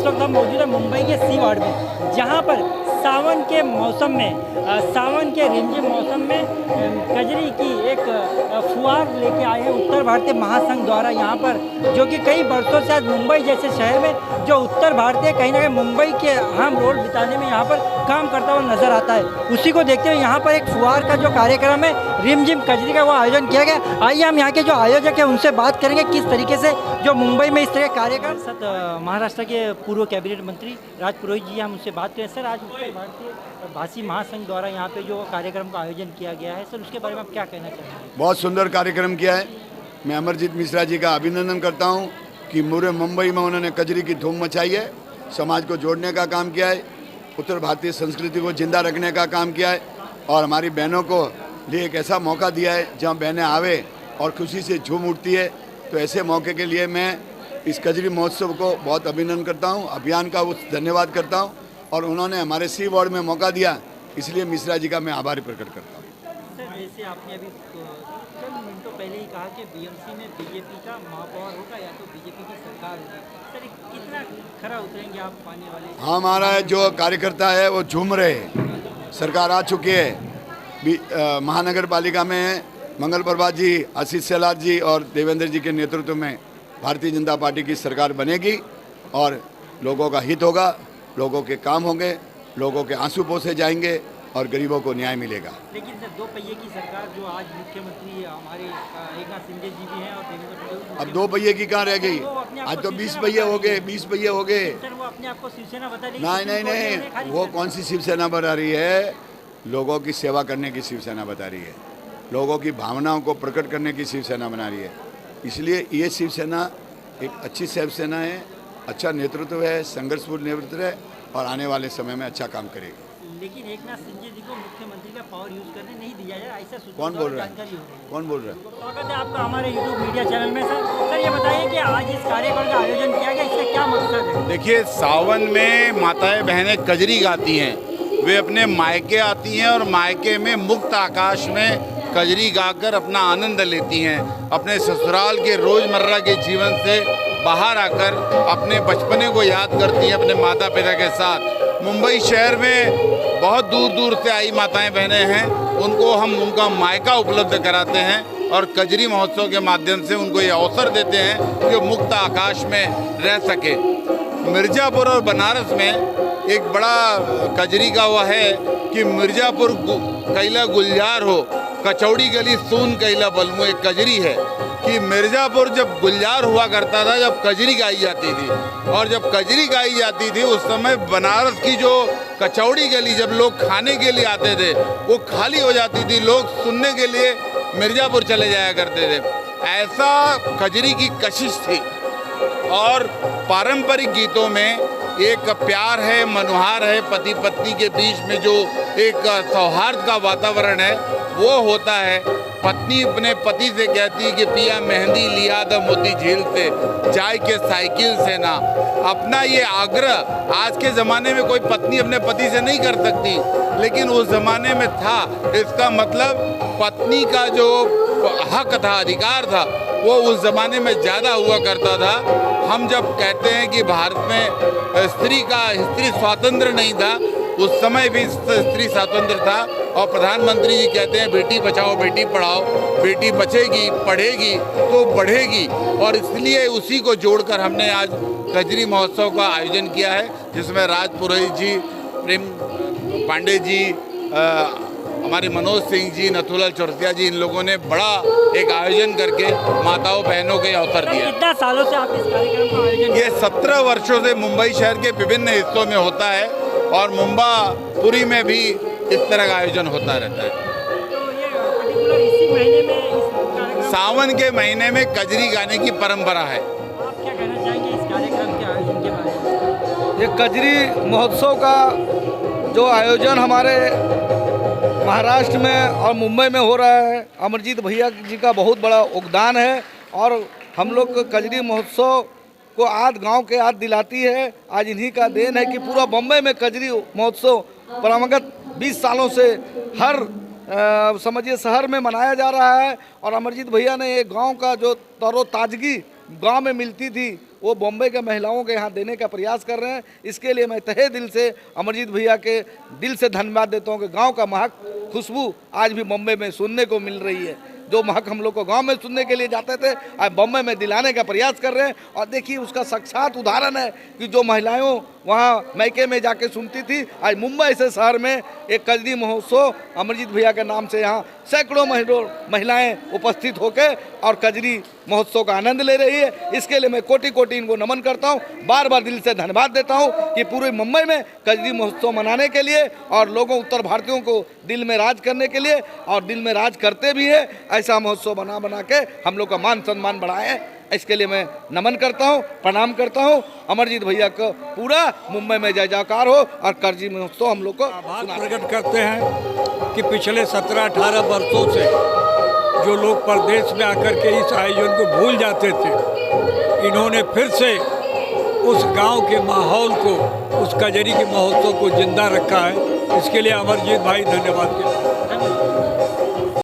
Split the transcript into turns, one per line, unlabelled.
वक्त हम मौजूद है मुंबई के सी वार्ड में, जहां पर सावन के मौसम में, सावन के रिमझिम मौसम में कजरी की एक फुहार लेके आए हैं उत्तर भारतीय महासंघ द्वारा यहाँ पर, जो कि कई वर्षों से आज मुंबई जैसे शहर में जो उत्तर भारतीय कहीं ना कहीं मुंबई के अहम रोल बिताने में यहाँ पर काम करता हुआ नजर आता है। उसी को देखते हुए यहाँ पर एक फुहार का जो कार्यक्रम है रिमझिम कजरी का, वो आयोजन किया गया। आइए हम यहाँ के जो आयोजक हैं उनसे बात करेंगे किस तरीके से जो मुंबई में इस तरह के कार्यक्रम। महाराष्ट्र के पूर्व कैबिनेट मंत्री राज पुरोहित जी, हम उनसे बात करें। सर, आज उत्तर भारतीय भाषी महासंघ द्वारा यहाँ पे जो कार्यक्रम का आयोजन किया गया है, सर उसके बारे में आप क्या कहना चाहेंगे?
बहुत सुंदर कार्यक्रम किया है। मैं अमरजीत मिश्रा जी का अभिनंदन करता हूँ कि पूरे मुंबई में उन्होंने कजरी की धूम मचाई है, समाज को जोड़ने का काम किया है, उत्तर भारतीय संस्कृति को जिंदा रखने का काम किया है और हमारी बहनों को लिए एक ऐसा मौका दिया है जहाँ बहनें आवे और खुशी से झूम उठती है। तो ऐसे मौके के लिए मैं इस कजरी महोत्सव को बहुत अभिनंदन करता हूँ, अभियान का धन्यवाद करता हूँ और उन्होंने हमारे सी वार्ड में मौका दिया, इसलिए मिश्रा जी का मैं आभार प्रकट करता हूँ।
सर, जैसे आपने अभी चंद मिनटों पहले ही कहा कि बीएमसी में बीजेपी का महापौर होगा या तो बीजेपी की सरकार होगी, सर कितना खरा उतरेंगे आप आने वाले?
हाँ, हमारा जो कार्यकर्ता है वो झूम रहे हैं। सरकार आ चुकी है, महानगर पालिका में मंगल प्रभात जी, आशीष शेलार जी और देवेंद्र जी के नेतृत्व में भारतीय जनता पार्टी की सरकार बनेगी और लोगों का हित होगा, लोगों के काम होंगे, लोगों के आंसू पोंछे जाएंगे और गरीबों को न्याय मिलेगा।
लेकिन सर, दो पहिए की सरकार जो आज मुख्यमंत्री हमारे एकनाथ शिंदे जी भी हैं और देवेंद्र फडणवीस,
अब दो पहिए की कहाँ रह गई? आज तो 20 पहिए हो गए, 20 पहिए हो गए।
सर वो अपने आप को शिवसेना बता रही
नहीं नहीं नहीं, वो कौन सी शिवसेना बता रही है? लोगों की सेवा करने की शिवसेना बता रही है, लोगों की भावनाओं को प्रकट करने की शिवसेना बना रही है। इसलिए ये शिवसेना एक अच्छी शिवसेना है, अच्छा नेतृत्व है, संघर्षपूर्ण नेतृत्व है और आने वाले समय में अच्छा काम करेगी।
लेकिन एकनाथ शिंदे जी को मुख्यमंत्री का पावर यूज करने नहीं दिया जाए, ऐसा
कौन बोल रहा है? कौन बोल रहा है?
स्वागत है आपका हमारे यूट्यूब मीडिया चैनल में। सर ये बताइए कि आज इस कार्यक्रम का आयोजन किया गया, इसका क्या मकसद है?
देखिए, सावन में माताएं बहनें कजरी गाती हैं, वे अपने मायके आती हैं और मायके में मुक्त आकाश में कजरी गाकर अपना आनंद लेती हैं। अपने ससुराल के रोज़मर्रा के जीवन से बाहर आकर अपने बचपने को याद करती हैं अपने माता पिता के साथ। मुंबई शहर में बहुत दूर दूर से आई माताएं बहनें हैं, उनको हम उनका मायका उपलब्ध कराते हैं और कजरी महोत्सव के माध्यम से उनको ये अवसर देते हैं कि वो मुक्त आकाश में रह सके। मिर्ज़ापुर और बनारस में एक बड़ा कजरी का वह है कि मिर्ज़ापुर कैला गुलजार हो, कचौड़ी गली सून कैला बलमू, एक कजरी है कि मिर्ज़ापुर जब गुलजार हुआ करता था, जब कजरी गाई जाती थी, और जब कजरी गाई जाती थी उस समय बनारस की जो कचौड़ी गली जब लोग खाने के लिए आते थे वो खाली हो जाती थी, लोग सुनने के लिए मिर्ज़ापुर चले जाया करते थे। ऐसा कजरी की कशिश थी। और पारंपरिक गीतों में एक प्यार है, मनुहार है, पति पत्नी के बीच में जो एक सौहार्द का वातावरण है वो होता है। पत्नी अपने पति से कहती है कि पिया मेहंदी लिया द मोती झील से, जाय के साइकिल से ना। अपना ये आग्रह आज के ज़माने में कोई पत्नी अपने पति से नहीं कर सकती, लेकिन उस ज़माने में था। इसका मतलब पत्नी का जो हक था, अधिकार था, वो उस ज़माने में ज़्यादा हुआ करता था। हम जब कहते हैं कि भारत में स्त्री स्वातंत्र नहीं था, उस समय भी स्त्री स्वातंत्र था। और प्रधानमंत्री जी कहते हैं बेटी बचाओ बेटी पढ़ाओ, बेटी बचेगी पढ़ेगी तो बढ़ेगी। और इसलिए उसी को जोड़कर हमने आज कजरी महोत्सव का आयोजन किया है, जिसमें राज पुरोहित जी, प्रेम पांडे जी, हमारे मनोज सिंह जी, नथुलाल चौरसिया जी, इन लोगों ने बड़ा एक आयोजन करके माताओं बहनों के अवसर दिया।
कितना सालों से आप इस कार्यक्रम का आयोजन?
ये 17 वर्षों से मुंबई शहर के विभिन्न हिस्सों में होता है और मुंबापुरी में भी इस तरह का आयोजन होता रहता है।
तो ये पर्टिकुलर इसी महीने में इस कार्यक्रम,
सावन के महीने में कजरी गाने की परंपरा है।
आप क्या कहना चाहेंगे इस कार्यक्रम के आयोजन के बारे में?
ये कजरी महोत्सव का जो आयोजन हमारे महाराष्ट्र में और मुंबई में हो रहा है, अमरजीत भैया जी का बहुत बड़ा योगदान है और हम लोग कजरी महोत्सव को आज गांव के याद दिलाती है। आज इन्हीं का देन है कि पूरा बम्बई में कजरी महोत्सव परंपरागत 20 सालों से हर समझिए शहर में मनाया जा रहा है। और अमरजीत भैया ने ये गांव का जो तरोताजगी गांव में मिलती थी वो बॉम्बे के महिलाओं के यहाँ देने का प्रयास कर रहे हैं। इसके लिए मैं तहे दिल से अमरजीत भैया के दिल से धन्यवाद देता हूँ कि गांव का महक खुशबू आज भी बॉम्बे में सुनने को मिल रही है। जो महक हम लोग को गांव में सुनने के लिए जाते थे, आज बॉम्बे में दिलाने का प्रयास कर रहे हैं। और देखिए उसका साक्षात उदाहरण है कि जो महिलाएं वहाँ मैके में जाके सुनती थी, आज मुंबई से शहर में एक कजरी महोत्सव अमरजीत भैया के नाम से यहाँ सैकड़ों महिलाएं उपस्थित होकर और कजरी महोत्सव का आनंद ले रही है। इसके लिए मैं कोटि कोटि इनको नमन करता हूँ, बार बार दिल से धन्यवाद देता हूँ कि पूरे मुंबई में कजरी महोत्सव मनाने के लिए और लोगों उत्तर भारतीयों को दिल में राज करने के लिए, और दिल में राज करते भी है, ऐसा महोत्सव बना के हम लोग का मान सम्मान बढ़ाए। इसके लिए मैं नमन करता हूँ, प्रणाम करता हूँ। अमरजीत भैया को पूरा मुंबई में जय जयकार हो और कजरी महोत्सव हम लोग को
आभार प्रकट करते हैं कि पिछले 17-18 वर्षों से जो लोग प्रदेश में आकर के इस आयोजन को भूल जाते थे, इन्होंने फिर से उस गांव के माहौल को, उस कजरी के महोत्सव को जिंदा रखा है। इसके लिए अमरजीत भाई धन्यवाद के